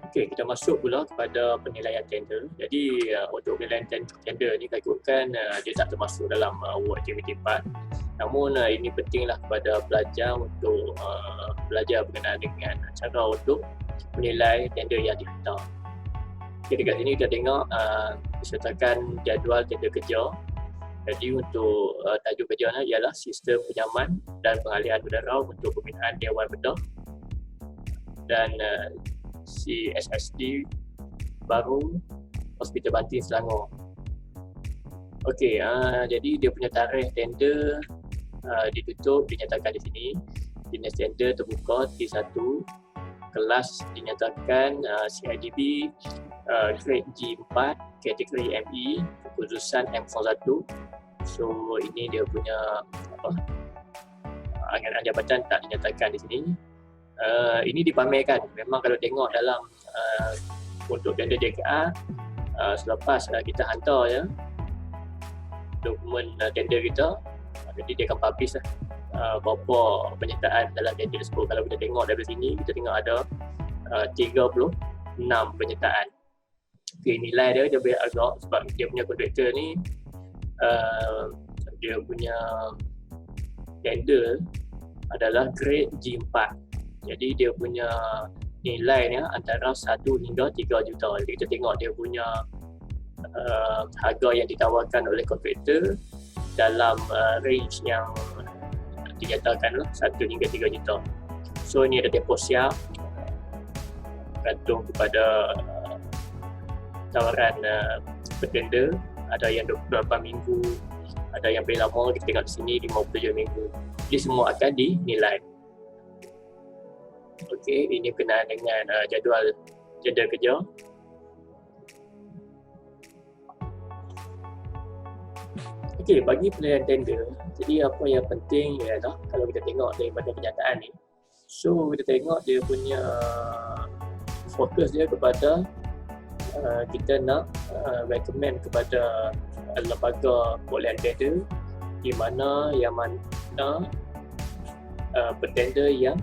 Okey, kita masuk pula kepada penilaian tender. Jadi untuk penilaian tender ni kita ikutkan dia tak termasuk dalam work activity part. Namun ini pentinglah kepada pelajar untuk belajar berkenaan dengan cara untuk menilai tender yang dihantar. Okay, dekat sini kita tengok disertakan jadual tender kerja. Jadi untuk tajuk kerjanya ialah sistem penyaman dan pengalihan udara untuk pembinaan Dewan Bedah dan CSSD baru Hospital Banting Selangor. Okey, jadi dia punya tarikh tender ditutup dinyatakan di sini. Jenis tender terbuka T1, kelas dinyatakan CIDB grade G4, kategori ME, kekhususan M01. So ini dia punya anggaran jabatan tak dinyatakan di sini. Ini dipamerkan. Memang kalau tengok dalam untuk tender JKR selepas kita hantar ya dokumen tender kita, jadi dia akan publish lah berapa penyertaan dalam tender tersebut. Kalau kita tengok dari sini, kita tengok ada 36 penyertaan. Okay, nilai dia lebih agak sebab dia punya kontraktor ni dia punya tender adalah grade G4. Jadi dia punya nilainya antara 1 hingga 3 juta. Jadi kita tengok dia punya harga yang ditawarkan oleh kontraktor dalam range yang dinyatakan 1 hingga 3 juta. So ini ada deposit gantung kepada tawaran petender. Ada yang 28 minggu, ada yang lebih lama, kita tengok di sini 57 minggu. Jadi semua akan dinilai. Okey, ini berkenaan dengan jadual tender kerja. Okey, bagi penilaian tender, jadi apa yang penting ialah kalau kita tengok daripada kenyataan ni, so kita tengok dia punya fokus dia kepada kita nak recommend kepada lembaga perolehan tender di mana petender yang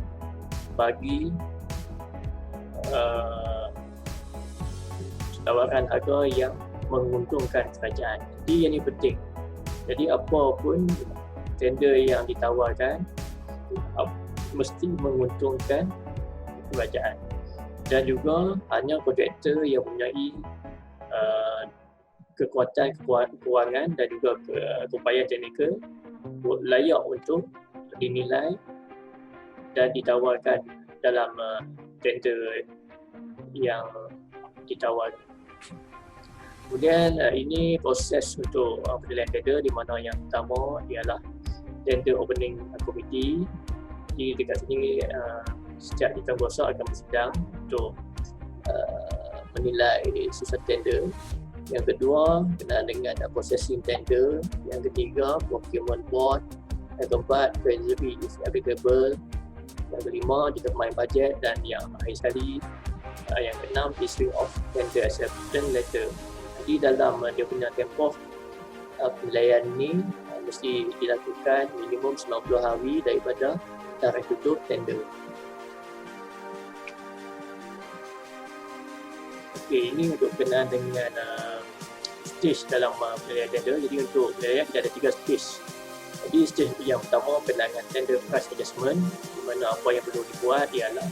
bagi tawaran harga yang menguntungkan kerajaan. Jadi yang ini penting. Jadi apa pun tender yang ditawarkan mesti menguntungkan kerajaan. Dan juga hanya kontraktor yang mempunyai kekuatan kewangan dan juga keupayaan teknikal layak untuk dinilai dan ditawarkan dalam tender yang ditawarkan. Kemudian ini proses untuk penilaian tender di mana yang pertama ialah tender opening committee. Jadi dekat sini setiap kita kuasa akan bersidang untuk menilai susunan tender. Yang kedua berkenaan dengan processing tender. Yang ketiga procurement board. Yang keempat treasury is applicable. Yang kelima determine budget, dan yang akhir sekali yang keenam issuing of tender acceptance letter. Jadi dalam dia punya tempoh penilaian ni mesti dilakukan minimum 90 hari daripada tarikh tutup tender. Okey, ini untuk berkenaan dengan stage dalam penilaian tender. Jadi untuk penilaian kita ada 3 stage. Jadi stage yang pertama berkenaan dengan tender price adjustment, di mana apa yang perlu dibuat ialah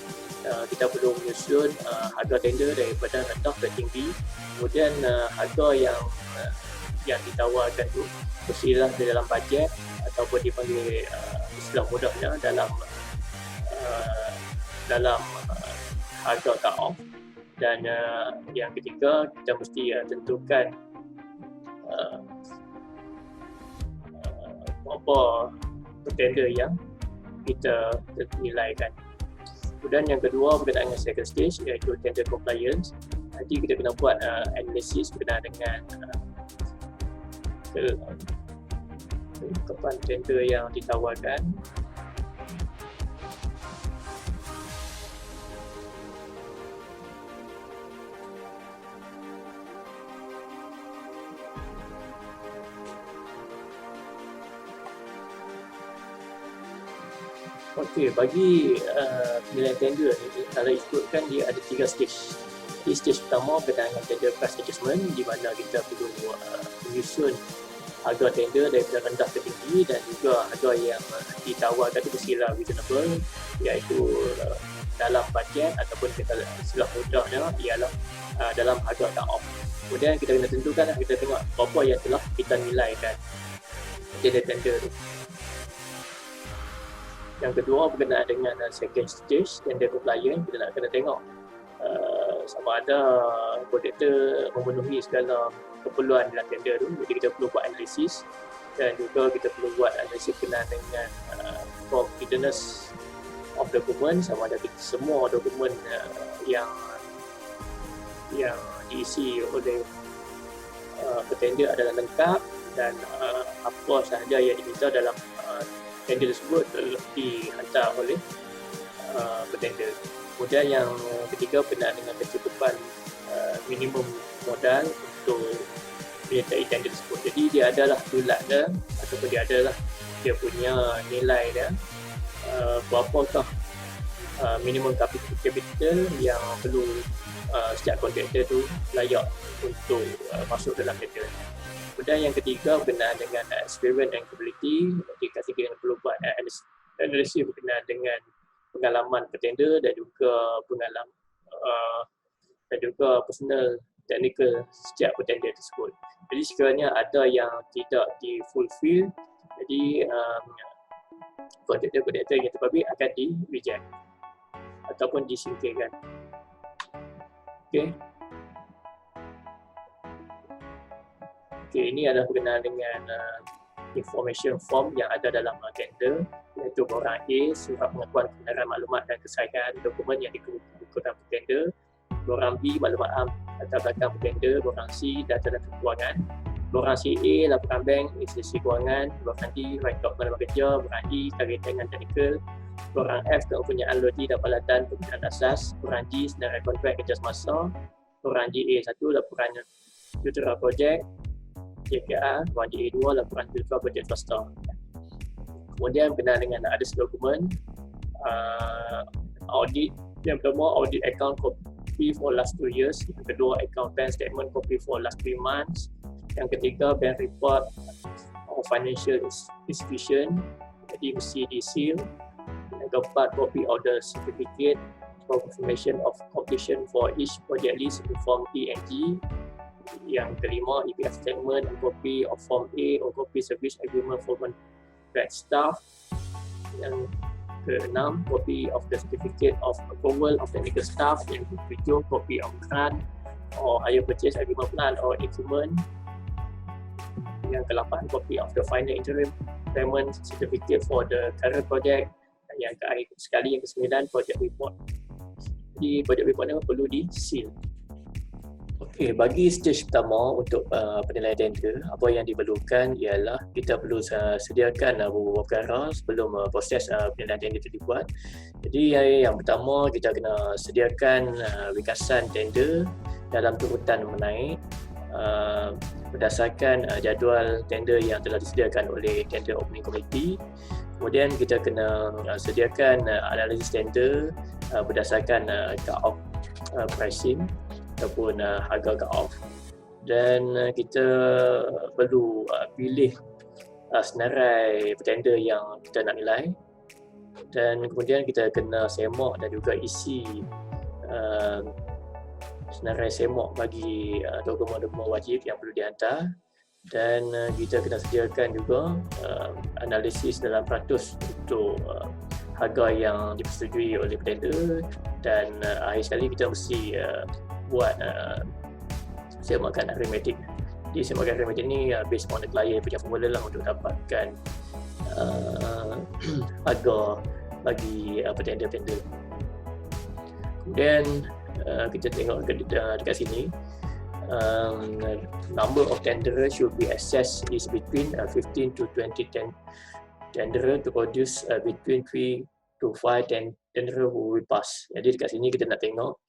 kita perlu menyusun harga tender daripada rendah ke tinggi. Kemudian harga yang ditawarkan tu mestilah di dalam bajet ataupun dipanggil istilah mudahnya dalam harga cut off. Dan yang ketiga kita mesti tentukan apa tender yang kita nilaikan. Kemudian yang kedua berkenaan dengan second stage iaitu tender compliance. Nanti kita kena buat analisis berkenaan dengan kelengkapan tender yang ditawarkan. Okey, bagi penilaian tender ni, kalau ikutkan dia ada 3 stage. Jadi stage pertama berkaitan dengan tender price adjustment, di mana kita perlu menyusun harga tender daripada rendah ke tinggi, dan juga harga yang ditawarkan itu mestilah reasonable, iaitu dalam bajet, ataupun kita istilah mudahnya ialah dalam harga cut-off. Kemudian kita kena tentukan, kita tengok berapa yang telah kita nilaikan tender tu. Yang kedua berkenaan dengan second stage tender compliance, kita nak kena tengok sama ada kontraktor memenuhi segala keperluan dalam tender tu. Jadi kita perlu buat analisis, dan juga kita perlu buat analisis berkenaan dengan completeness of document, sama ada semua dokumen yang diisi oleh petender adalah lengkap, dan apa sahaja yang diminta dalam tender tersebut telah dihantar oleh petender. Kemudian yang ketiga berkenaan dengan kecukupan minimum modal untuk menyertai tender tersebut. Jadi dia adalah bulat dia, ataupun dia adalah dia punya nilai dia, berapakah minimum capital yang perlu setiap kontraktor tu layak untuk masuk dalam tender. Kemudian yang ketiga berkenaan dengan experience and capability. Jadi kita perlu buat analisis berkenaan dengan pengalaman petender, dan juga dan juga personal technical setiap petender tersebut. Jadi sekiranya ada yang tidak di-fulfill, jadi kontraktor yang terpabrik akan di-reject ataupun disingkirkan. Okey, ini adalah berkenaan dengan information form yang ada dalam tender, iaitu borang A, surat pengakuan kebenaran maklumat dan kesahihan dokumen yang dikemukakan petender. Borang B, maklumat latar belakang petender. Borang C, data keuangan. Borang CA, laporan bank, institusi kewangan. Borang D, rekod penerima kerja. Borang E, tarikh dengan teknikal. Borang F, kepunyaan lodi dan peralatan penggunaan asas. Borang G, senarai kontrak kerja semasa. Borang GA1, laporan tutorial projek. JPA, borang GA2, laporan tutorial projek swasta. Kemudian berkenaan dengan ada dokumen audit. Yang pertama, audit account copy for last 2 years. Yang kedua, account bank statement copy for last 3 months. Yang ketiga, bank report of financial institution, jadi mesti di-seal. Yang keempat, copy order certificate for confirmation of completion for each project list in form E and G. Yang kelima, EPF statement and copy of form A or copy service agreement for contract staff. Yang keenam, copy of the certificate of approval of technical staff. Yang ketujuh, copy of grant or hire purchase agreement plan or instrument. Yang ke-8, copy of the final interim payment certificate for the current project. Dan yang terakhir sekali, yang ke-9, project report. Jadi project report ni perlu di-seal. Okey, bagi stage pertama untuk penilaian tender, apa yang diperlukan ialah kita perlu sediakan beberapa perkara sebelum proses penilaian tender itu dibuat. Jadi yang pertama, kita kena sediakan ringkasan tender dalam turutan menaik berdasarkan jadual tender yang telah disediakan oleh Tender Opening Committee. Kemudian kita kena sediakan analisis tender berdasarkan cut-off pricing ataupun harga cut-off, dan kita perlu pilih senarai petender yang kita nak nilai, dan kemudian kita kena semak dan juga isi senarai semak bagi dokumen-dokumen wajib yang perlu dihantar, dan kita kena sediakan juga analisis dalam peratus untuk harga yang dipersetujui oleh petender, dan akhir sekali kita mesti buat semakan arithmetic. Jadi semakan arithmetic ni based on the client punya formula lah untuk dapatkan harga bagi petender-petender. Kemudian kita tengok dekat sini, number of tenderer should be assessed is between 15 to 20 tenderer to produce between 3 to 5 tenderer who will pass. Jadi dekat sini kita nak tengok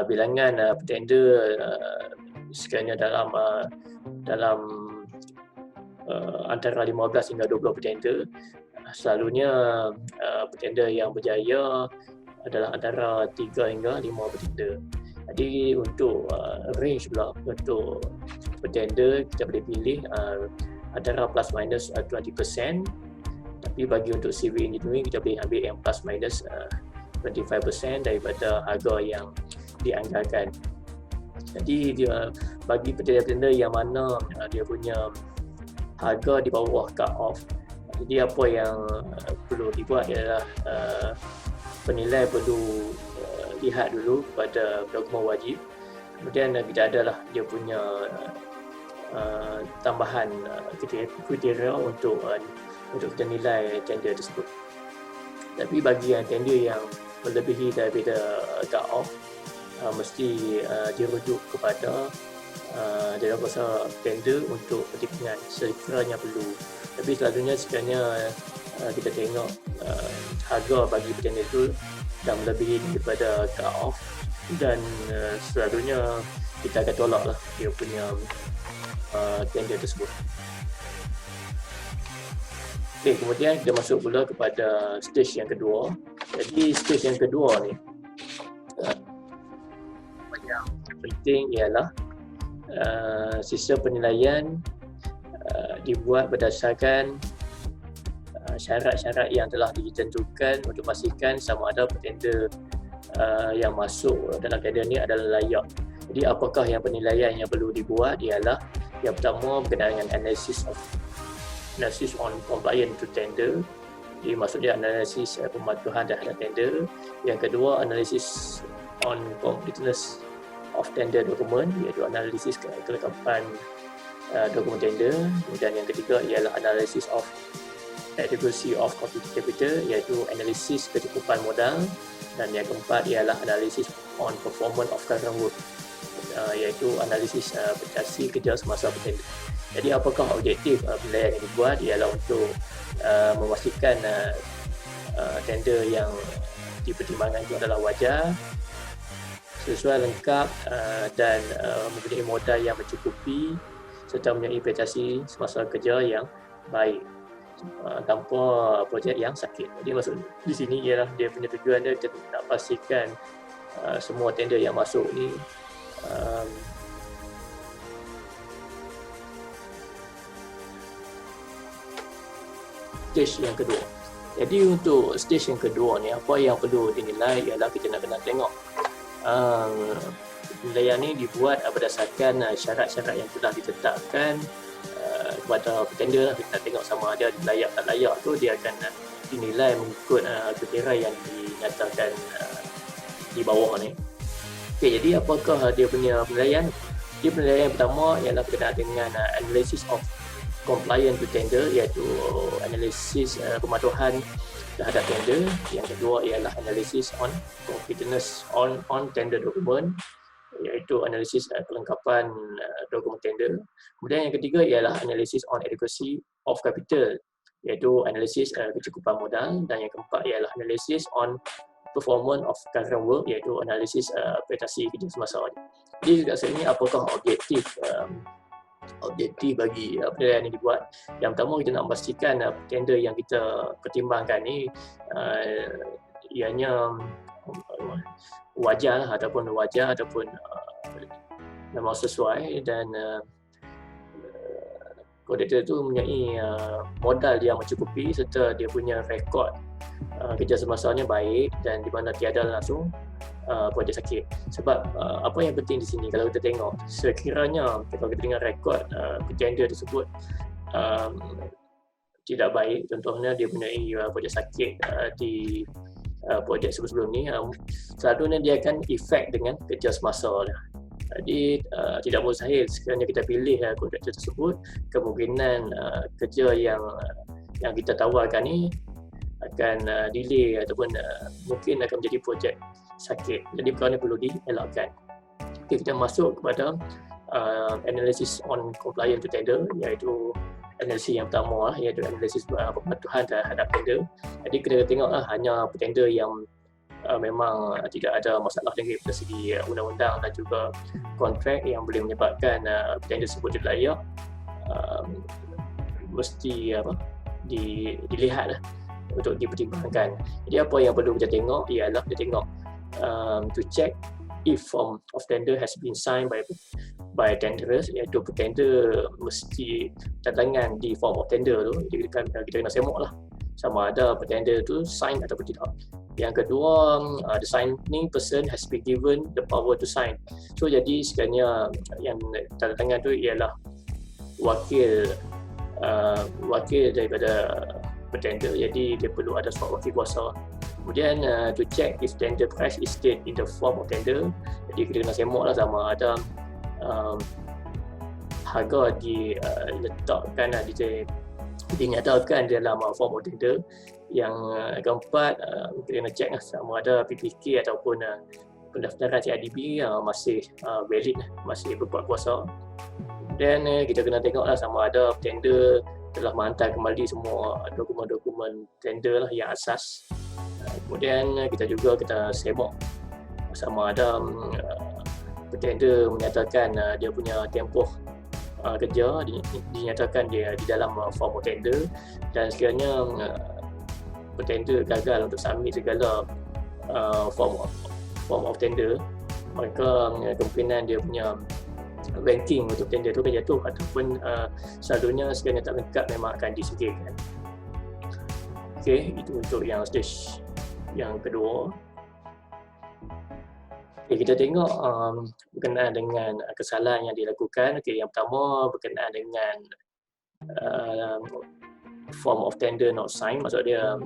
bilangan petender sekiranya dalam antara 15 hingga 20 petender. Selalunya petender yang berjaya adalah antara 3 hingga 5 petender. Jadi untuk range pula untuk petender kita boleh pilih antara plus minus 20%, tapi bagi untuk civil engineering kita boleh ambil yang plus minus 25% daripada harga yang dianggarkan. Jadi dia bagi petender-petender yang mana dia punya harga di bawah cut off, jadi apa yang perlu dibuat ialah penilai perlu lihat dulu pada dokumen wajib, kemudian kita adalah dia punya tambahan kriteria untuk kita nilai tender tersebut. Tapi bagi yang tender yang melebihi daripada cut off, mesti dirujuk kepada dalam kuasa tender untuk pertimbangan sekiranya perlu. Tapi selalunya sekiranya kita tengok harga bagi petender itu dah melebihi daripada cut off, dan selalunya kita akan tolak lah dia punya tender tersebut. Okay, kemudian kita masuk pula kepada stage yang kedua. Jadi stage yang kedua ni yang penting ialah sistem penilaian dibuat berdasarkan syarat-syarat yang telah ditentukan untuk pastikan sama ada petender yang masuk dalam tender ni adalah layak. Jadi apakah yang penilaian yang perlu dibuat ialah yang pertama berkenaan dengan analysis on compliance to tender. Jadi maksudnya analisis pematuhan terhadap tender. Yang kedua, analisis on completeness of tender document, iaitu analisis kelengkapan dokumen tender. Dan yang ketiga ialah analisis of adequacy of capital, iaitu analisis kecukupan modal. Dan yang keempat ialah analisis on performance of current work, iaitu analisis prestasi kerja semasa bertender. Jadi apakah objektif penilaian yang dibuat ialah untuk memastikan tender yang dipertimbangkan itu adalah wajar, sesuai lengkap dan mempunyai modal yang mencukupi, serta mempunyai prestasi semasa kerja yang baik tanpa projek yang sakit. Jadi maksud di sini ialah dia punya tujuan dia nak pastikan semua tender yang masuk ni stage yang kedua. Jadi untuk stage yang kedua ni, apa yang perlu dinilai ialah kita nak kena tengok penilaian ni dibuat berdasarkan syarat-syarat yang telah ditetapkan kepada petender. Kita tengok sama ada layak tak layak tu, dia akan dinilai mengikut kriteria yang dinyatakan di bawah ni. Okey, jadi apakah dia punya penilaian? Dia penilaian pertama ialah berkenaan dengan analysis of compliance to tender, iaitu analisis pematuhan terhadap tender. Yang kedua ialah analisis on completeness on tender document, iaitu analisis kelengkapan dokumen tender. Kemudian yang ketiga ialah analisis on adequacy of capital, iaitu analisis kecukupan modal. Dan yang keempat ialah analisis on performance of current work, iaitu analisis prestasi kerja semasa. Jadi kat sini apakah objektif bagi penilaian yang dibuat? Yang pertama, kita nak memastikan tender yang kita pertimbangkan ni ianya wajar ataupun memang sesuai, dan kontraktor itu mempunyai modal yang mencukupi serta dia punya rekod kerja semasanya baik, dan di mana tiada langsung projek sakit. Sebab apa yang penting di sini, kalau kita tengok sekiranya kalau kita tengok rekod tender tersebut tidak baik, contohnya dia mempunyai projek sakit di projek sebelum ni, selalunya dia akan efek dengan kerja semasa lah. Jadi tidak mustahil sekiranya kita pilih kontraktor tersebut, kemungkinan kerja yang kita tawarkan ni akan delay ataupun mungkin akan menjadi projek sakit. Jadi perkara ini perlu dielakkan. Okay, kita masuk kepada analysis on compliance to tender, iaitu analisis yang pertama, iaitu analisis pematuhan terhadap tender. Jadi kita tengok hanya tender yang memang tidak ada masalah dari segi undang-undang dan juga kontrak yang boleh menyebabkan tender tersebut tidak layak, mesti dilihat untuk dipertimbangkan. Jadi apa yang perlu kita tengok ialah kita tengok to check if form of tender has been signed by tenderers, iaitu petender mesti tantangan di form of tender tu. Jadi kita kena semok lah sama ada petender tu sign ataupun tidak. Yang kedua, the signing person has been given the power to sign. So jadi sekiranya yang tanda tangan tu ialah wakil daripada petender, jadi dia perlu ada surat wakil kuasa. Kemudian to check if tender price is stated in the form of tender, jadi kita kena semok lah sama ada harga diletakkan, dinyatakan dalam form of tender. Yang keempat, kita kena check lah sama ada PPK ataupun pendaftaran CIDB masih valid, masih berkuat kuasa. Dan kita kena tengok lah sama ada tender telah menghantar kembali semua dokumen-dokumen tender lah yang asas. Kemudian kita semok sama ada petender menyatakan dia punya tempoh kerja dinyatakan dia di dalam form of tender, dan sekiranya petender gagal untuk submit segala form of tender, maka kemungkinan dia punya ranking untuk tender tu akan jatuh, ataupun saldonya sekiranya tak lengkap memang akan disingkirkan. Okey, itu untuk yang stage yang kedua. Okay, kita tengok berkenaan dengan kesalahan yang dilakukan. Okay, yang pertama berkenaan dengan form of tender not signed, maksud dia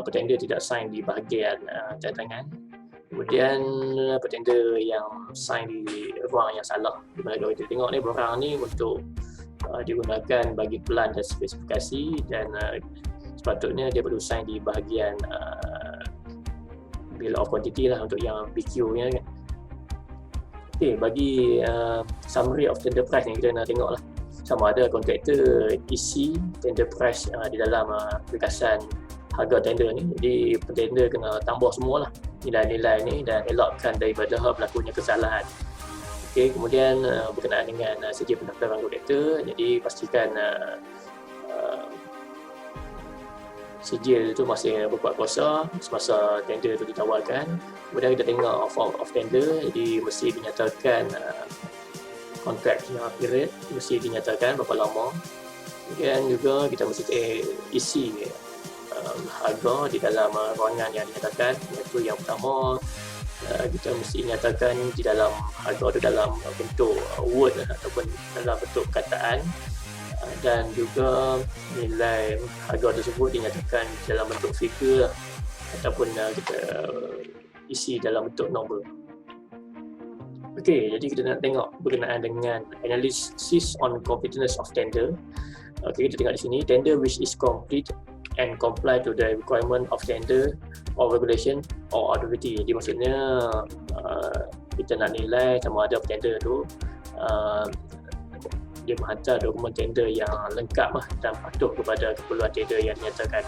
petender tidak sign di bahagian tanda tangan. Kemudian petender yang sign di ruang yang salah. Di mana kalau kita tengok ni, barang ni untuk digunakan bagi pelan dan spesifikasi, dan sepatutnya dia perlu sign di bahagian bill of quantity lah untuk yang BQ nya kan. Okay, bagi summary of tender price ni kita nak tengok lah sama ada kontraktor isi tender price di dalam aplikasi harga tender ni. Jadi petender kena tambah semualah nilai-nilai ni dan elakkan daripada berlakunya kesalahan. Okey, kemudian berkenaan dengan sijil pendaftaran kontraktor, jadi pastikan sijil itu masih berkuat kuasa semasa tender itu ditawarkan. Kemudian kita tengok form of tender, jadi mesti dinyatakan kontrak period, mesti dinyatakan berapa lama. Kemudian juga kita mesti isi harga di dalam ruangan yang dinyatakan, iaitu yang pertama kita mesti nyatakan di dalam harga itu dalam bentuk word ataupun dalam bentuk perkataan, dan juga nilai harga tersebut dinyatakan dalam bentuk figure ataupun kita isi dalam bentuk nombor. Okey, jadi kita nak tengok berkenaan dengan analysis on completeness of tender. Okey, kita tengok di sini, tender which is complete and comply to the requirement of tender or regulation or authority. Jadi maksudnya kita nak nilai sama ada tender tu dia menghantar dokumen tender yang lengkap lah dan patuh kepada keperluan tender yang dinyatakan.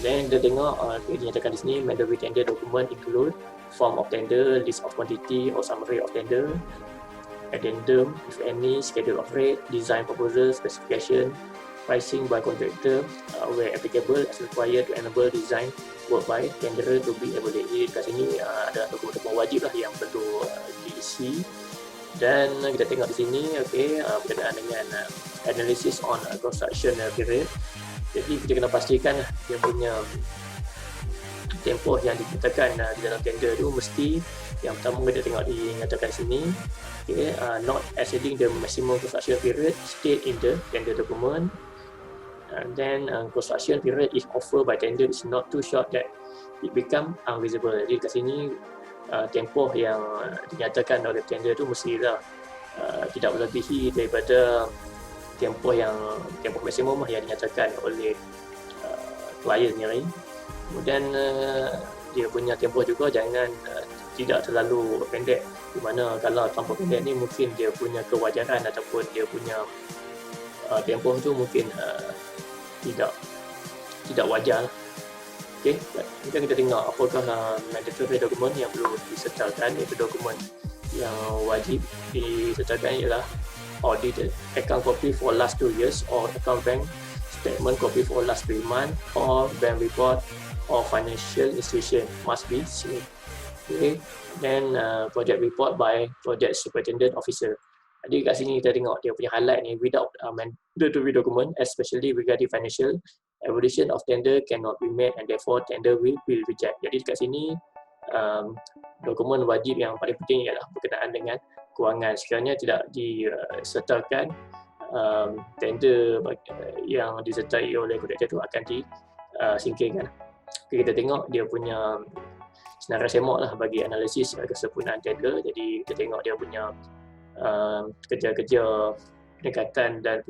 Dan kita tengok dinyatakan di sini, mandatory tender document include form of tender, list of quantity or summary of tender, addendum if any, schedule of rate, design proposal, specification, pricing by contractor where applicable as required to enable design work by tenderer to be evaluated. Jadi kat sini ada dokumen-dokumen wajib lah yang perlu diisi. Dan kita tengok di sini, okey, berkenaan dengan analysis on construction period. Jadi kita kena pastikan dia punya tempoh yang dinyatakan di dalam tender tu mesti yang pertama kita tengok dinyatakan sini, okay, not exceeding the maximum construction period state in the tender document. And then construction period if offered by tender is not too short that it become unreasonable. Jadi kat sini tempoh yang dinyatakan oleh tender tu mestilah tidak melebihi daripada tempoh maksimum yang dinyatakan oleh klien ni. Kemudian dia punya tempoh juga jangan tidak terlalu pendek, di mana kalau terlalu pendek ni mungkin dia punya kewajaran ataupun dia punya tempoh tu mungkin tidak wajar. Okey, kemudian kita tengok apakah mandatory dokumen yang perlu disertakan. Itu dokumen yang wajib disertakan ialah audited account copy for last 2 years or account bank statement copy for last 3 months or bank report or financial institution must be Okay. Then project report by project superintendent officer. Jadi kat sini kita tengok dia punya highlight ni, without mandatory document, especially regarding financial, evaluation of tender cannot be made and therefore tender will be reject. Jadi kat sini dokumen wajib yang paling penting ialah berkenaan dengan kewangan. Sekiranya tidak disertakan, tender yang disertai oleh kontraktor itu akan disingkirkan. Okay, kita tengok dia punya senarai semak lah bagi analisis kesempurnaan tender. Jadi kita tengok dia punya kerja-kerja pendekatan dan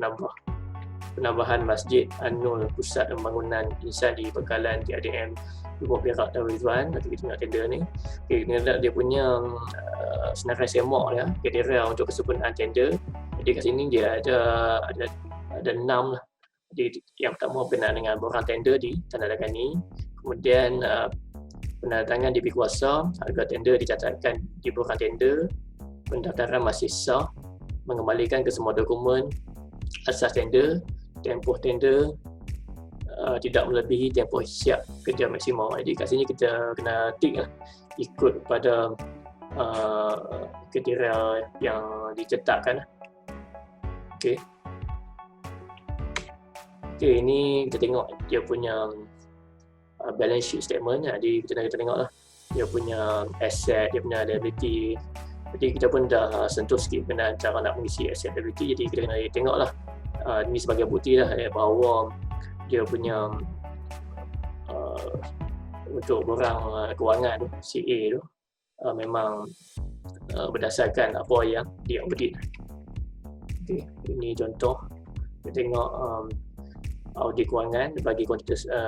penambahan Masjid An-Nur, pusat pembangunan insan di Bekalan TADM Rumah Perak Darul Rizwan. Nanti kita tengok tender ni. Okay, dia punya senarai semak ya, kriteria untuk kesempurnaan tender. Jadi kat sini dia ada 6 lah. Jadi yang pertama berkenaan dengan borang tender ditandatangani, kemudian penandatangan diberi kuasa, harga tender dicatatkan di borang tender, pendaftaran masih sah, mengembalikan ke semua dokumen asas tender, tempoh tender tidak melebihi tempoh siap kerja maksimum. Jadi kat sini kita kena tick lah, ikut pada kriteria yang dicetakkan. Okey. Okey, ini kita tengok dia punya balance sheet statement. Jadi kita tengok lah dia punya asset, dia punya liability. Jadi kita pun dah sentuh sikit berkenaan cara nak mengisi asset liability. Jadi kita kena tengok lah ini sebagai bukti lah bahawa dia punya untuk borang kewangan tu, CA tu memang berdasarkan apa yang dia audit. Okay, ini contoh. Kita tengok audit kewangan bagi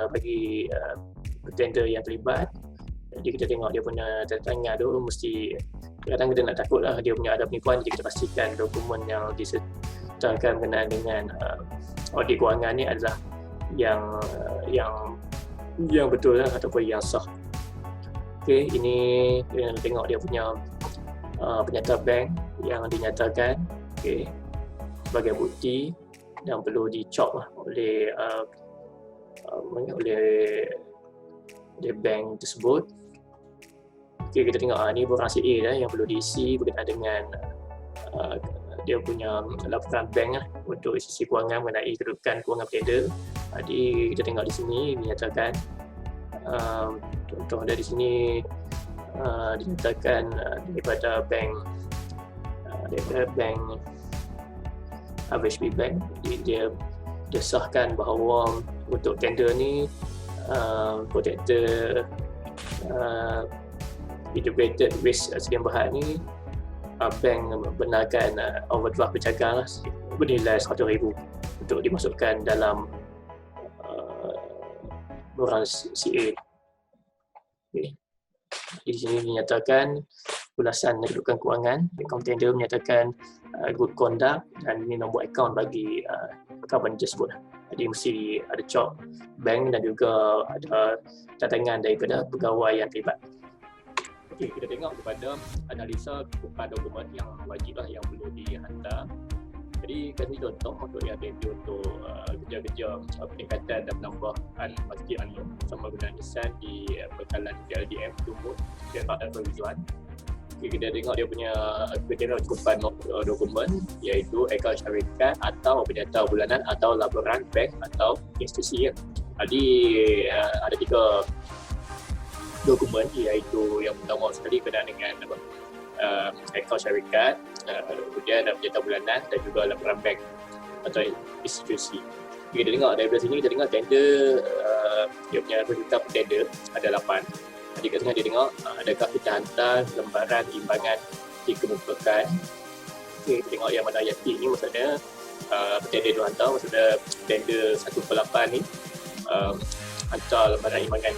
bagi tender yang terlibat. Jadi kita tengok dia punya tantangan tu, mesti kadang kita nak takut lah dia punya ada penipuan. Jadi kita pastikan dokumen yang disertakan berkenaan dengan audit kewangan ni adalah yang betul lah, ataupun yang sah. Okey, ini kita tengok dia punya penyata bank yang dinyatakan, okey, sebagai bukti yang perlu dicop lah oleh bank tersebut. Okey, kita tengok ni borang CA dah yang perlu diisi berkenaan dengan dia punya laporan bank lah untuk sisi kewangan mengenai kedudukan kewangan tender. Jadi kita tengok di sini dinyatakan contoh dari sini dinyatakan daripada bank RHB Bank. Jadi dia disahkan bahawa untuk tender ni kontraktor integrated waste sediaan bahan ni bank benarkan overdraft bercagang lah, bernilai RM100,000 untuk dimasukkan dalam borang CA. Okay. Di sini dinyatakan ulasan kedudukan kewangan, akaun tender menyatakan good conduct, dan ini nombor akaun bagi akaun tersebut. Jadi mesti ada cop bank dan juga ada cadangan daripada pegawai yang terlibat. Okey, kita tengok kepada analisa kecukupan dokumen yang wajib lah yang perlu dihantar. Jadi kat sini contoh untuk yang tender untuk kerja-kerja peningkatan dan penambahan Masjid An-Nur sama guna desain di Bekalan PLDM Tumut Perak Darul Rizwan. Okay, kita tengok dia punya kriteria kecukupan dokumen, iaitu akaun syarikat atau penyata bulanan atau laporan bank atau institusi. Jadi ada 3 dokumen, iaitu yang pertama sekali berkenaan dengan akaun syarikat, kemudian penyata bulanan dan juga laporan bank atau institusi. Kita tengok dari sini, kita tengok tender, dia punya rujukan tender ada 8. Jadi kat tengah dia tengok adakah kita hantar lembaran imbangan dikemukakan. Okay, kita tengok yang mana ayat T ni, maksudnya tender tu hantar, maksudnya tender 1/8 ni hantar lembaran imbangan.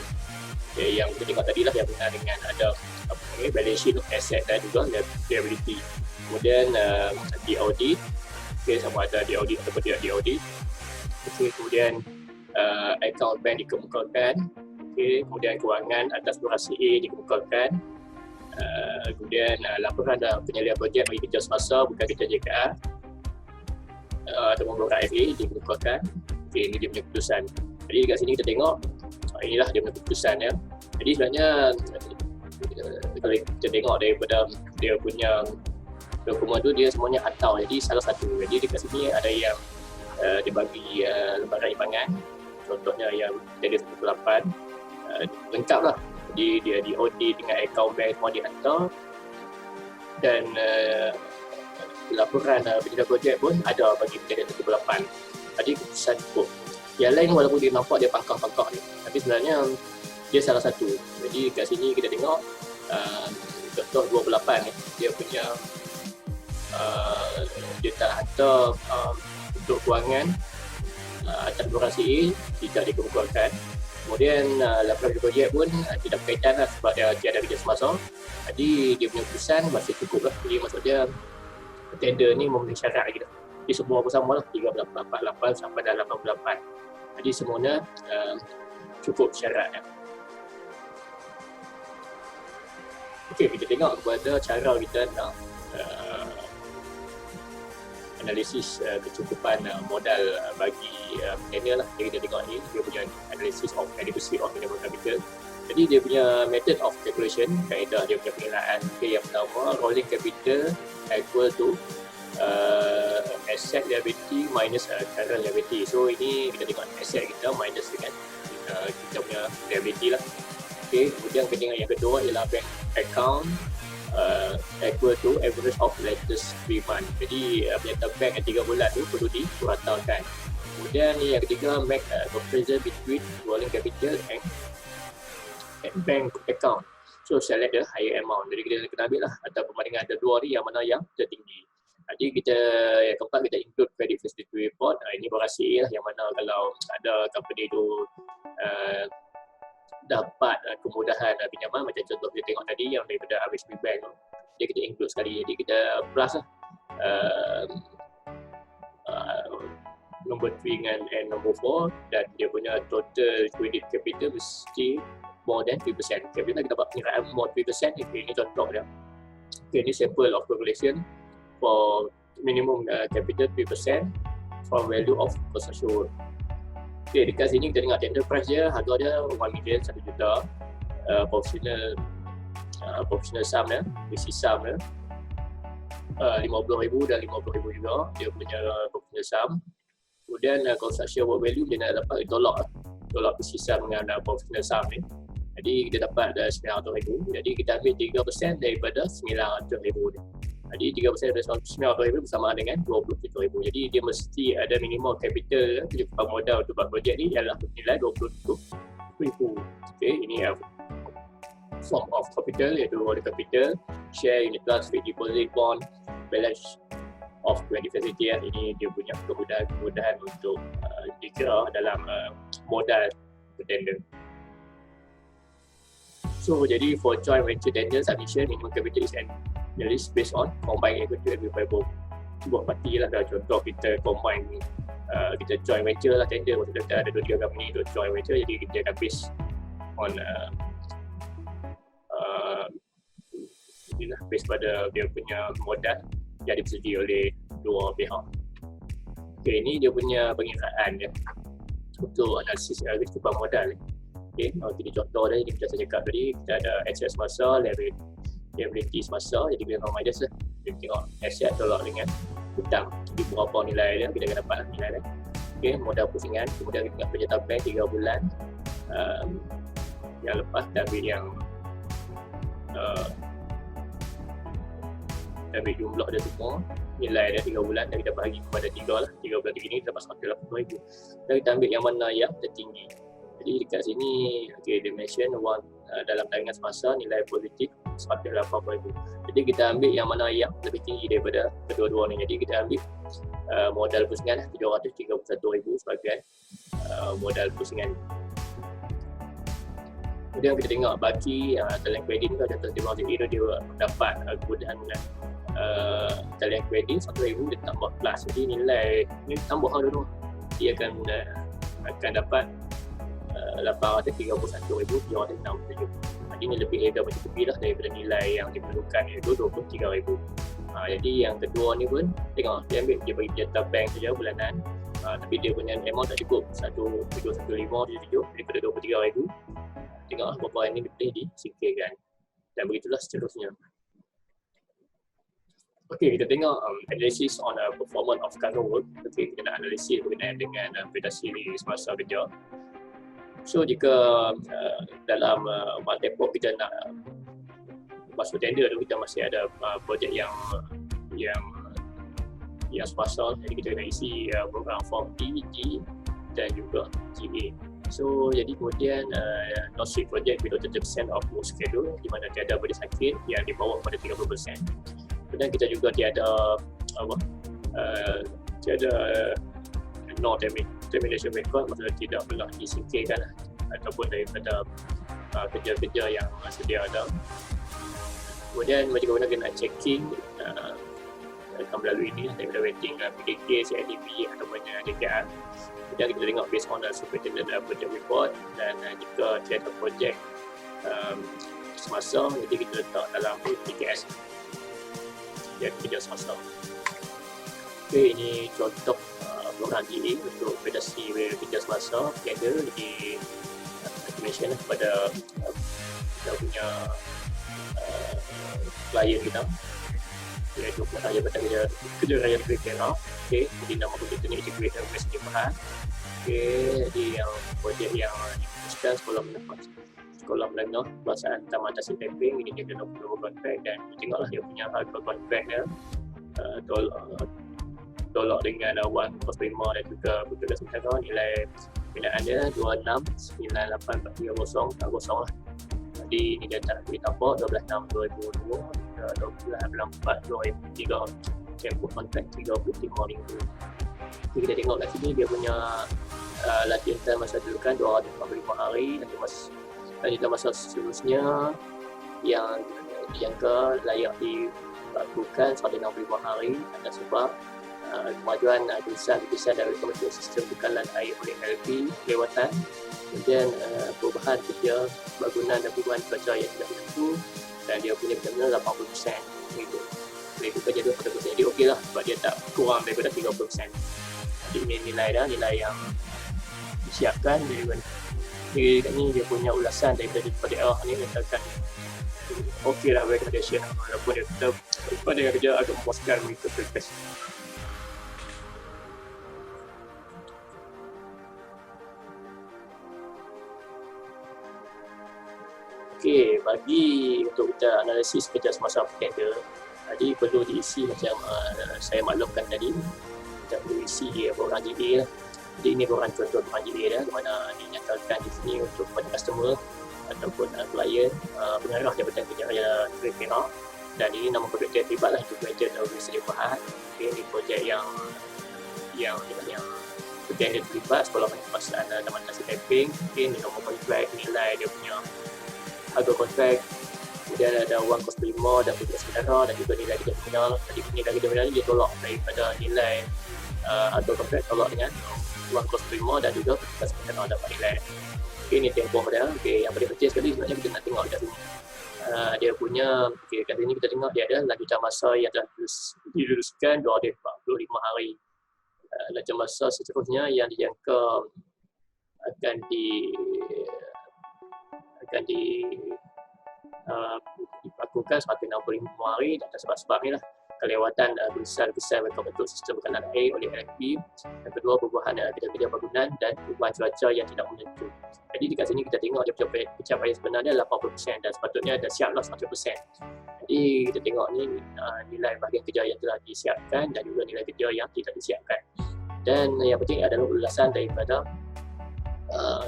Okay, yang kita tengok tadi lah yang berkenaan dengan ada balance sheet asset dan juga liability. Kemudian di audit, okay, sama ada di audit ataupun tidak di audit. Okay, kemudian account bank dikemukakan. Okay, kemudian kewangan atas borang CA dikemukakan. Kemudian laporan dan penyalian projek bagi kerja semasa bukan kerja JKR ataupun borang FA dikemukakan. Okay, ini dia punya keputusan. Jadi dekat sini kita tengok inilah dia punya keputusan ya. Jadi sebenarnya Kalau kita tengok daripada dia punya dokumen tu, dia semuanya atau, jadi salah satu. Jadi dekat sini ada yang dia bagi lembaga imbangan, contohnya yang tender 1/8, lengkap lah. Jadi dia di audit dengan akaun bank semua dihantar, dan laporan penilaian projek pun ada bagi tender 1/8. Jadi keputusan cukup. Yang lain walaupun dia nampak dia pangkah-pangkah ni, tapi sebenarnya dia salah satu. Jadi kat sini kita tengok contoh 28 ni, dia punya dia tak hantar untuk kewangan atas durasi A tidak dikemukakan. Kemudian laporan projek pun tidak berkaitan lah, sebab dia tiada kerja semasa. Jadi dia punya keputusan masih cukup lah. Jadi maksudnya tender ni memenuhi syarat lagi dah. Jadi semua bersama lah 38 sampai dah 88. Jadi semuanya cukup syaratnya. Okey, kita tengok kepada cara kita nak analisis kecukupan modal bagi tender lah. Jadi kita tengok ni dia punya analisis of adequacy of minimum capital. Jadi dia punya method of calculation, kaedah dia punya penilaian. Okay, yang pertama, rolling capital equal to asset liability minus current liability. So ini kita tengok asset kita minus dengan kita punya liability lah. Okay, kemudian kita tengok yang kedua ialah bank account equal to average of latest 3 months. Jadi penyertaan bank yang 3 bulan tu perlu diratakan. Kemudian ni yang ketiga, make comparison between rolling capital and bank account. So select the higher amount. Jadi kita kena ambil lah atau perbandingan ada dua ni, yang mana yang tertinggi. Jadi kita yang keempat, kita include credit facility report. Ini berhasil lah, yang mana kalau ada company tu dapat kemudahan pinjaman, macam contoh kita tengok tadi yang daripada RHB Bank tu, jadi kita include sekali. Jadi kita plus lah nombor 3 dengan nombor 4, dan dia punya total credit capital mesti more than 3%. Capital kita dapat peniraan more than 3%. Ini contoh dia. Okay, ini sample of calculation for minimum capital 3% from value of construction. Okay, dekat sini kita tengok tender price dia, harga dia 1 million, 1 juta. Professional sum dia, basic sum dia 50,000 dan 50,000 juga dia punya professional sum. Kemudian construction work value dia nak dapat tolak basic sum dengan professional sum ni. Jadi kita dapat 900,000. Jadi kita ambil 3% daripada 900,000 ni. Jadi 3% dari 900,000 bersama dengan 27,000. Jadi dia mesti ada minimum capital kecukupan modal untuk buat projek ni ialah bernilai 27,000. Okey, ini form of capital, iaitu rolling capital, share, unit trust, fixed deposit, bond, balance of credit facility. Ini dia punya kemudahan untuk dikira dalam modal tender. So jadi for joint venture tender submission, minimum capital is analysis based on combined equity available buat parti lah. Contoh kita combine kita joint venture lah tender, maksudnya kita ada 2-3 company untuk joint venture, jadi kita akan based on based pada dia punya modal yang disetujui oleh dua pihak. Okay, ini dia punya pengiraan dia untuk analisis kecukupan modal ni. Okay, kita contoh dia, kita saya cakap tadi, kita ada asset semasa, liability semasa. Jadi kita normalize lah, kita tengok asset tolak dengan hutang, jadi berapa nilai dia, kita akan dapat nilai dia. Okay, modal pusingan, kemudian kita tengok penyertaan bank 3 bulan, yang lepas kita ambil yang kita ambil jumlah dia semua, nilai dia 3 bulan, dan kita bahagi kepada 3 lah, 3 bulan 3 ni kita dapat 180,000. Dan kita ambil yang mana yang tertinggi. Jadi dekat sini okay, dia mention dalam taringan semasa nilai positif 180,000. Jadi kita ambil yang mana yang lebih tinggi daripada kedua-dua ni. Jadi kita ambil modal pusingan 731,000 sebagai modal pusingan. Kemudian kita tengok baki talian kredit ni, contoh deposit itu dia dapat kemudahan talian kredit 1,000 dia tambah plus. Jadi nilai ni tambah dulu, dia akan dapat 831,367. Jadi ini lebih dah mencukupi lah daripada nilai yang diperlukan, iaitu 23,000. Jadi yang kedua ni pun tengok dia ambil, dia bagi jatah bank saja bulanan, tapi dia punya amount tak cukup 1,715,77 daripada 23,000. Tengok berapa ini boleh disingkirkan. dan begitulah seterusnya. Okey, kita tengok analysis on performance of current work. Okey, kita nak analisis berkenaan dengan prestasi semasa kerja. So jika dalam tempoh kita nak masuk tender tu, kita masih ada projek yang semasa, jadi kita kena isi program form D, G dan juga GA. So jadi kemudian no-shift project below 30% of work schedule, di mana tiada berita sakit yang dibawa pada 30%. Kemudian kita juga tiada no termination record, maksudnya tidak pernah disingkirkan ataupun daripada kerja-kerja yang sedia ada. Kemudian macam mana kena checking akan melalui ini daripada rating PDK, CIDP ataupun DKR. Kemudian kita tengok based on superintendent project report, dan jika tiada projek semasa, jadi kita letak dalam PKS yang kerja semasa. Okey, ini contoh program GA untuk prestasi kerja semasa tender di mention kepada kita punya klien kita, iaitu Raya Kerja Raya Kerja. Okey, jadi nama projek ini Integrated Messaging Bahan. Okey, jadi yang projek yang diputuskan sekolah menengah pelaksanaan taman atasi tapping, ini dia kena perlu kontrak, dan tengoklah dia punya harga kontrak dia tolak dengan Wan Kos Prima dan juga Petugas Sementara. Nilai binaan dia 269830 lah. Jadi ini dia tak boleh tampak 12/6/2002 hingga 12/4/2003, tempoh kontrak 35 minggu. Jadi kita tengok kat sini dia punya latihan time masa dulu kan 245 hari, lanjutan masa seterusnya yang dijangka layak dilakukan 165 hari atas sebab kemajuan tulisan dari Kementerian Sistem Bekalan Air oleh LP kelewatan, kemudian perubahan kerja bangunan dan perubahan cuaca yang tidak menentu, dan dia punya benar 80% begitu. Boleh kerja 20%, jadi okey lah sebab dia tak kurang daripada 30%. Jadi ini nilai yang disiapkan. Jadi kat ni dia punya ulasan daripada daerah ni katakan okey lah recommendation, walaupun dia kata pada kerja agak memuaskan begitu proses. Okey, bagi untuk kita analisis kerja semasa tender, jadi perlu diisi macam saya maklumkan tadi, kita perlu isi program GA lah. Jadi ini program contoh program GA dah, di mana dinyatakan di sini untuk kepada customer ataupun klien pengarah Jabatan Kerja Raya Perak, dan ini nama projek terlibat lah, Integrated Messaging Bahan. Okay, ini projek yang tender terlibat sekolah pelaksanaan taman atasi tapping. Okay, ini nombor kontrak, nilai dia punya harga kontrak, kemudian ada wang kos prima dan Petugas Sementara, dan juga nilai kerja nominal. Jadi nilai kerja nominal ni dia tolak daripada nilai harga kontrak, tolak dengan wang kos prima dan juga Petugas Sementara dapat nilai. Okay, ini tempoh dia. Okay, yang paling penting sekali sebenarnya kita nak tengok kat sini. Dia punya, okay, kat sini kita tengok dia ada lanjutan masa yang telah diluluskan 245 hari. Lanjutan masa seterusnya yang dijangka akan dilakukan 165 hari atas sebab-sebab ni lah. Kelewatan tulisan mereka bentuk sistem bekalan air oleh LFP. Yang kedua, perubahan kerja-kerja bangunan dan perubahan cuaca yang tidak menentu. Jadi dekat sini kita tengok dia pencapaian sebenarnya 80% dan sepatutnya dah siaplah 100%. Jadi kita tengok ni nilai bahagian kerja yang telah disiapkan dan juga nilai kerja yang tidak disiapkan. Dan yang penting adalah ulasan daripada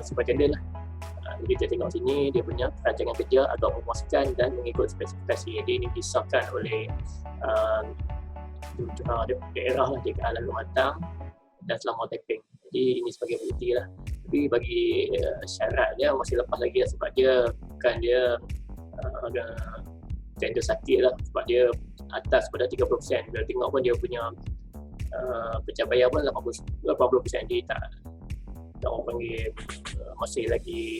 superintendent lah. Jadi kita tengok sini dia punya rancangan kerja agak memuaskan dan mengikut spesifikasi. Jadi ini disahkan oleh daerah lah, JKR lalu matang dan selama tapping. Jadi ini sebagai bukti lah. Tapi bagi syarat dia masih lepas lagi lah, sebab dia bukan dia ada tender sakit lah, sebab dia atas pada 30%. Bila tengok pun dia punya pencapaian pun 80%. Dia tak orang panggil masih lagi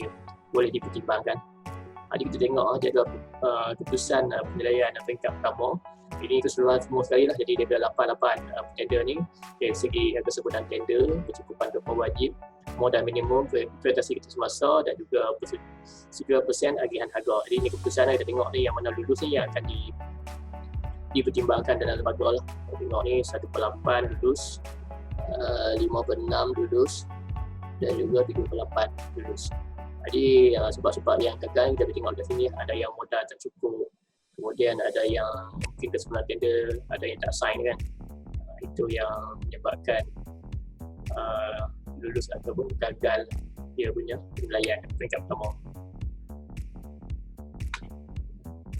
boleh dipertimbangkan. Jadi kita tengok dia ada keputusan penilaian peringkat pertama. Ini keseluruhan semua sekali lah. Jadi dia ada 88 tender ni dari segi kesebutan tender, kecukupan dokumen wajib, modal minimum investasi kita semasa dan juga sekian persen agihan harga. Jadi ni keputusan kita tengok ni yang mana lulus ni yang akan dipertimbangkan dalam lembaga lah. Tengok ni 1/8 lulus, 5/6 lulus dan juga 3/8 lulus. Jadi sebab-sebab yang gagal kita tengok kat sini, ada yang modal tak cukup, kemudian ada yang mungkin kesemuanya tender, ada yang tak sign kan. Itu yang menyebabkan lulus ataupun gagal dia punya penilaian peringkat pertama.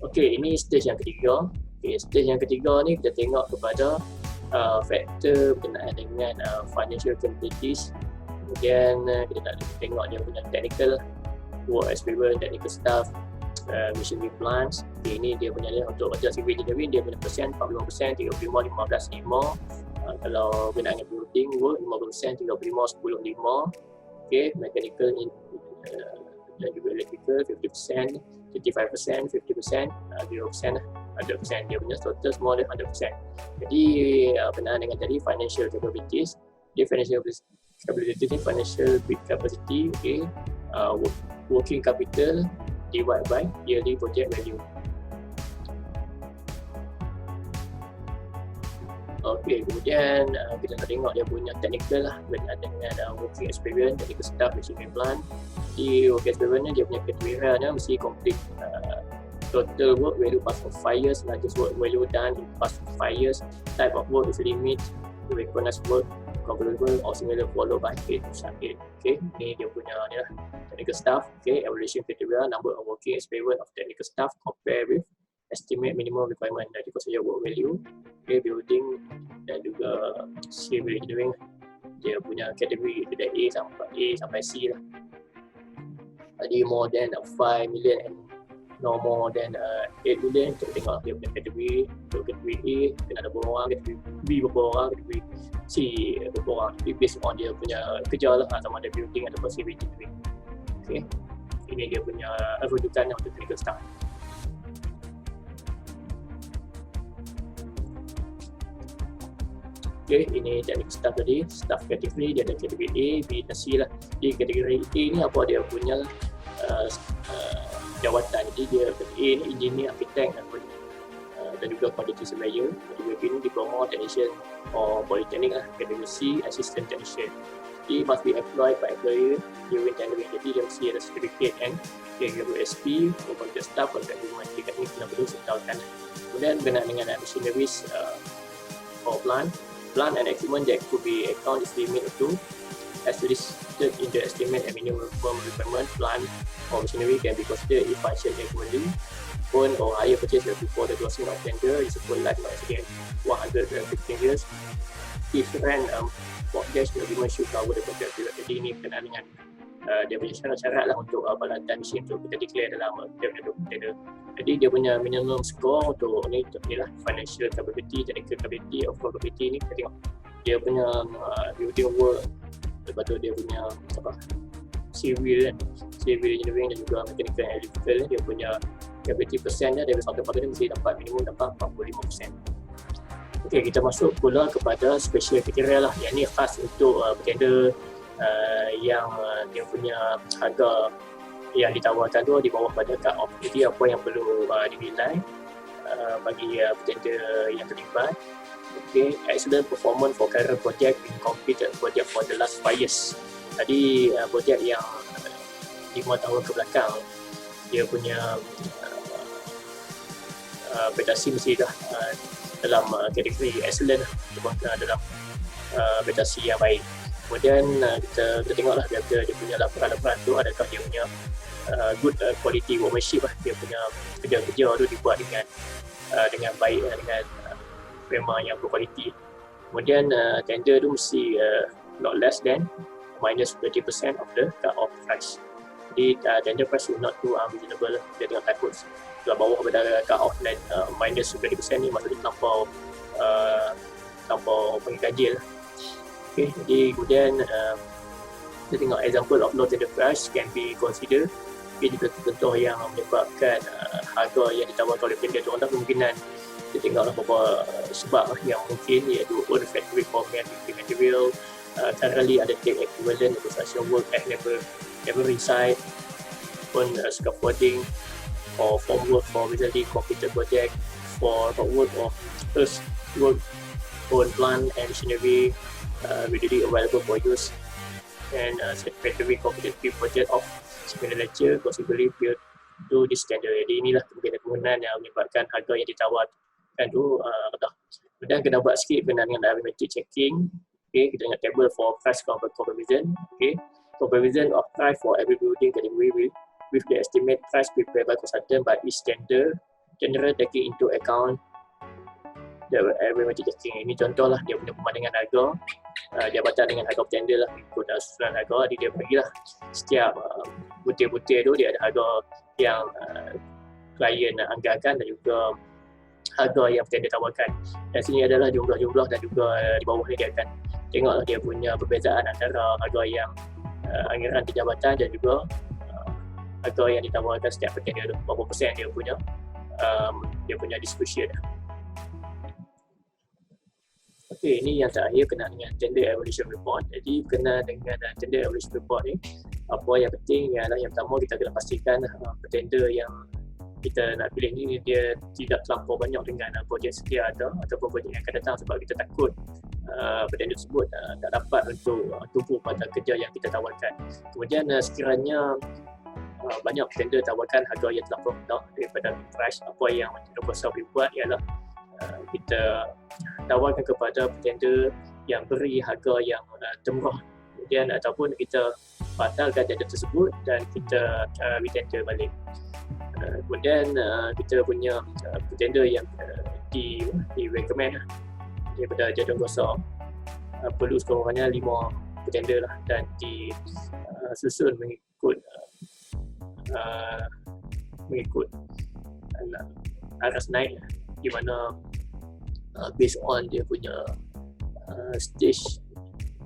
Okey, ini stage yang ketiga. Okey, stage yang ketiga ni kita tengok kepada faktor berkenaan dengan financial capabilities. Kemudian kita nak tengok dia punya technical work experience, technical staff, machinery plans. Okay, ini dia punya untuk civil engineering dia punya persen 40%, 35, 15, 5. Kalau berkenaan dengan building work 5%, 35, 10, 5. Okay, mechanical dan juga electrical 50%, 55%, 50%, 0% lah. 100% dia punya total semua dia 100%. Jadi berkenaan dengan tadi financial capabilities, dia financial capability ni financial capacity, okay, working capital divide by yearly project value. Okey, kemudian kita nak tengok dia punya technical lah berkaitan dengan working experience, technical staff, machinery plan. Di working experience ni dia punya kriteria mesti complete total work value past 5 years, largest work value done in past 5 years, type of work is limit, recognized work, comparable or similar followed by 8 to 8. Okay, ni dia punya ni lah technical staff. Okay, evaluation criteria, number of working experience of technical staff compare with estimate minimum requirement dari saja work value. Okay, building dan juga civil engineering dia punya kategori dari A sampai C lah. Jadi more than 5 million and no more than 8 million. Kita tengok dia punya kategori. Untuk kategori A kena ada berapa orang, kategori B berapa orang, kategori C berapa orang. Jadi based on dia punya kerja lah, sama ada building ataupun civil engineering. Okay, ini dia punya rujukan untuk technical staff. Okay, ini technical staff tadi, staff kategori dia ada kategori A, B dan C lah. Di kategori A ni apa dia punya jawatan. Jadi dia kategori A ni engineer, architect dan juga quantity surveyor. Kategori B ni diploma technician or polytechnic lah. Kategori C assistant technician. He must be employed by employer during tendering. Jadi dia mesti ada certificate kan. Kategori SP, contract staff, contract agreement. Tiga ni kena perlu sertakan. Kemudian berkenaan dengan machineries or plant and equipment that could be account is limit to as listed in the estimate and minimum requirement. Plant or machinery can be considered if functioned equally. Own or hire purchase before the closing of tender is full life not exceeding 115 years. If rent mortgage agreement should cover the contract period. Jadi ini berkenaan dengan dia punya syarat-syarat lah untuk peralatan mesin untuk kita declare dalam dia punya tender. Jadi dia punya minimum score untuk ni lah financial capability, technical capability, overall capability ni kita tengok dia punya building work, lepas tu dia punya civil engineering dan juga mechanical and electrical dia punya capability persen dia dari 100% dia mesti dapat minimum dapat 45%. Okey, kita masuk pula kepada special criteria lah yang ni khas untuk tender yang dia punya harga yang ditawarkan tu di bawah pada cut off. Jadi apa yang perlu dinilai bagi tender yang terlibat. Okay, excellent performance for current project in completed project for the last 5 years. Jadi projek yang 5 tahun ke belakang dia punya prestasi mesti dah dalam kategori excellent dalam prestasi yang baik. Kemudian kita tengoklah dia punya laporan-laporan tu adakah dia punya good quality workmanship lah, dia punya kerja-kerja tu dibuat dengan baik dengan memang yang berkualiti. Kemudian tender tu mesti not less than minus 30% of the cut-off price. Jadi tender price will not too unreasonable. Dia tengok takut sebelah bawah pada cut-off dan minus 30% ni maksudnya terlampau pengganjil. Okay, jadi kemudian kita tengok example of low tender price can be considered. Okay, jika contoh yang menyebabkan harga yang ditawarkan oleh tender tu ada kemungkinan kita tengoklah beberapa sebab yang mungkin iaitu own factory for material, currently undertake equivalent construction work at neighboring site on scaffolding or formwork for recently completed project, for roadwork or first road plant and machinery readily available for use, and satisfactory completed project of similar nature possibly built to this standard. Jadi inilah kemungkinan yang menyebabkan harga yang ditawarkan tu rendah. Kemudian kena buat sikit berkenaan dengan arithmetic checking. Okay, kita ingat table for price comparison. Okay, comparison of price for every building category with the estimate price prepared by consultant by each tender, general taking into account the arithmetic checking. Ini contoh lah dia punya perbandingan harga jabatan dengan harga tender lah, ikut susunan harga. Dia bagilah setiap butir-butir tu dia ada harga yang klien anggarkan dan juga harga yang tender tawarkan. Dan sini adalah jumlah-jumlah dan juga di bawah ni dia akan tengoklah dia punya perbezaan antara harga yang anggaran di jabatan dan juga harga yang ditawarkan setiap tender tu, berapa persen dia punya distribution. Okey, ini yang terakhir kena dengan tender evaluation report. Jadi kena dengan tender evaluation report ni, apa yang penting ialah yang pertama kita kena pastikan tender yang kita nak pilih ni dia tidak terlampau banyak dengan projek sedia ada ataupun projek yang akan datang, sebab kita takut tender tersebut tak dapat untuk tumpu pada kerja yang kita tawarkan. Kemudian sekiranya banyak tender tawarkan harga yang terlampau rendah daripada price, apa yang Tender Kuasa boleh buat ialah kita tawarkan kepada tender yang beri harga yang termurah, kemudian ataupun kita batalkan tender tersebut dan kita retender balik. Kemudian kita punya tender yang di recommend daripada jadual kuasa perlu sekurang-kurangnya 5 tender lah, dan disusun mengikut aras naik, di mana based on dia punya stage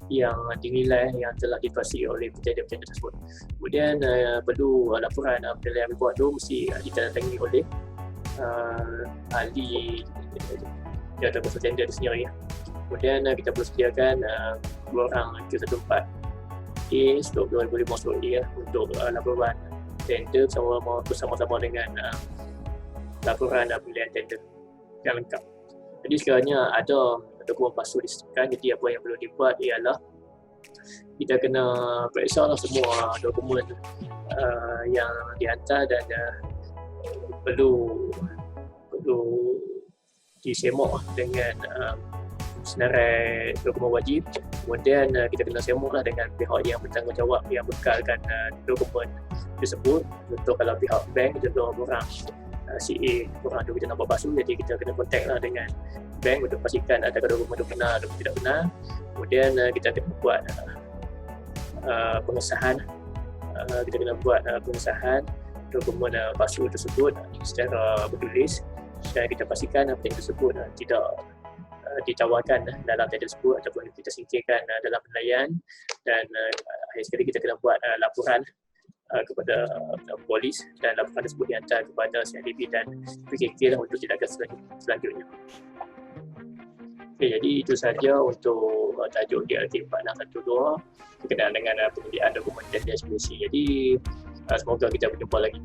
yang dinilai yang telah dipasti oleh petender-petender tersebut. Kemudian perlu laporan penilaian report tu mesti ditandatangani oleh ahli jawatan kuasa tender itu sendiri. Kemudian kita perlu sediakan 2 orang Q14A stroke 2005 stroke A untuk laporan tender bersama-sama dengan laporan penilaian tender yang lengkap. Jadi sekiranya ada dokumen palsu disediakan, jadi apa yang perlu dibuat ialah kita kena periksa lah semua dokumen yang dihantar dan perlu disemak dengan senarai dokumen wajib. Kemudian kita kena semak lah dengan pihak yang bertanggungjawab yang bekalkan dokumen tersebut. Contoh kalau pihak bank, contoh orang CA korang tu kita nampak palsu, jadi kita kena contact lah dengan bank untuk pastikan adakah dokumen itu benar atau tidak benar. Kemudian kita kena buat pengesahan dokumen palsu tersebut secara bertulis, dan kita pastikan apa yang tersebut tidak ditawarkan dalam tender tersebut ataupun kita singkirkan dalam penilaian. Dan akhir sekali kita kena buat laporan kepada polis, dan laporan tersebut dihantar kepada CIDB dan PKK lah untuk tindakan selanjutnya. Okay, jadi itu sahaja untuk tajuk DLT 4612 berkenaan dengan penyediaan dokumen tender SPC. Jadi semoga kita berjumpa lagi.